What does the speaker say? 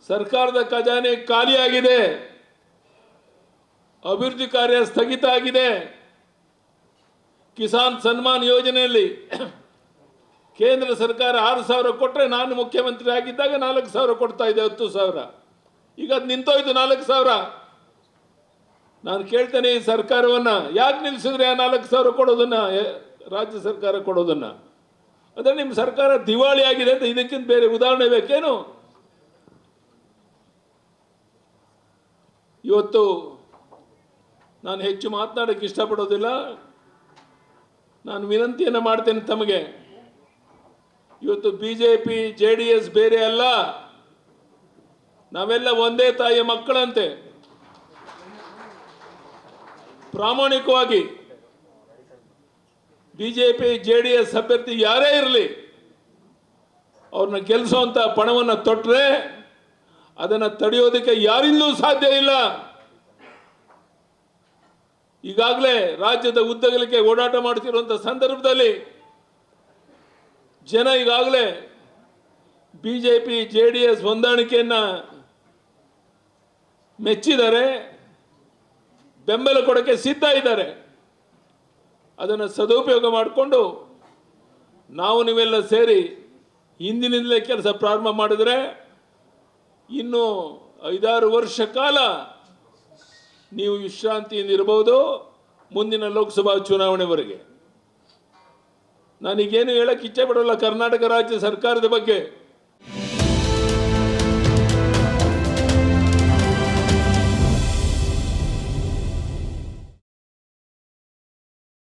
ಸರ್ಕಾರದ ಖಜಾನೆ ಖಾಲಿಯಾಗಿದೆ, ಅಭಿವೃದ್ಧಿ ಕಾರ್ಯ ಸ್ಥಗಿತ ಆಗಿದೆ. ಕಿಸಾನ್ ಸನ್ಮಾನ್ ಯೋಜನೆಯಲ್ಲಿ ಕೇಂದ್ರ ಸರ್ಕಾರ 6,000 ಕೊಟ್ಟರೆ ನಾನು ಮುಖ್ಯಮಂತ್ರಿ ಆಗಿದ್ದಾಗ 4,000 ಕೊಡ್ತಾ ಇದೆ, 10,000. ಈಗ ಅದು ನಿಂತೋಯ್ತು 4,000. ನಾನು ಕೇಳ್ತೇನೆ ಈ ಸರ್ಕಾರವನ್ನು, ಯಾಕೆ ನಿಲ್ಲಿಸಿದ್ರೆ ಆ 4,000 ಕೊಡೋದನ್ನ, ರಾಜ್ಯ ಸರ್ಕಾರ ಕೊಡೋದನ್ನ? ಅಂದರೆ ನಿಮ್ಮ ಸರ್ಕಾರ ದಿವಾಳಿ ಆಗಿದೆ ಅಂತ ಇದಕ್ಕಿಂತ ಬೇರೆ ಉದಾಹರಣೆ ಬೇಕೇನು? ಇವತ್ತು ನಾನು ಹೆಚ್ಚು ಮಾತನಾಡೋಕ್ಕೆ ಇಷ್ಟಪಡೋದಿಲ್ಲ. ನಾನು ವಿನಂತಿಯನ್ನು ಮಾಡ್ತೇನೆ ತಮಗೆ, ಇವತ್ತು ಬಿಜೆಪಿ JDS ಬೇರೆ ಅಲ್ಲ, ನಾವೆಲ್ಲ ಒಂದೇ ತಾಯಿಯ ಮಕ್ಕಳಂತೆ. ಪ್ರಾಮಾಣಿಕವಾಗಿ ಬಿಜೆಪಿ JDS ಅಭ್ಯರ್ಥಿ ಯಾರೇ ಇರಲಿ, ಅವ್ರನ್ನ ಗೆಲ್ಲಿಸುವಂತ ಪಣವನ್ನು ತೊಟ್ಟರೆ ಅದನ್ನು ತಡೆಯೋದಕ್ಕೆ ಯಾರಿಂದಲೂ ಸಾಧ್ಯ ಇಲ್ಲ. ಈಗಾಗಲೇ ರಾಜ್ಯದ ಉದ್ದಗಲಿಕ್ಕೆ ಓಡಾಟ ಮಾಡ್ತಿರುವಂಥ ಸಂದರ್ಭದಲ್ಲಿ ಜನ ಈಗಾಗಲೇ ಬಿಜೆಪಿ JDS ಹೊಂದಾಣಿಕೆಯನ್ನು ಮೆಚ್ಚಿದ್ದಾರೆ, ಬೆಂಬಲ ಕೊಡೋಕ್ಕೆ ಸಿದ್ಧ ಇದ್ದಾರೆ. ಅದನ್ನು ಸದುಪಯೋಗ ಮಾಡಿಕೊಂಡು ನಾವು ನೀವೆಲ್ಲ ಸೇರಿ ಹಿಂದಿನಿಂದಲೇ ಕೆಲಸ ಪ್ರಾರಂಭ ಮಾಡಿದರೆ ಇನ್ನು 5-6 ವರ್ಷ ಕಾಲ ನೀವು ವಿಶ್ರಾಂತಿಯಿಂದ ಇರಬಹುದು, ಮುಂದಿನ ಲೋಕಸಭಾ ಚುನಾವಣೆವರೆಗೆ. ನಾನೀಗೇನು ಹೇಳಕ್ಕೆ ಇಚ್ಛೆ ಪಡೋಲ್ಲ ಕರ್ನಾಟಕ ರಾಜ್ಯ ಸರ್ಕಾರದ ಬಗ್ಗೆ.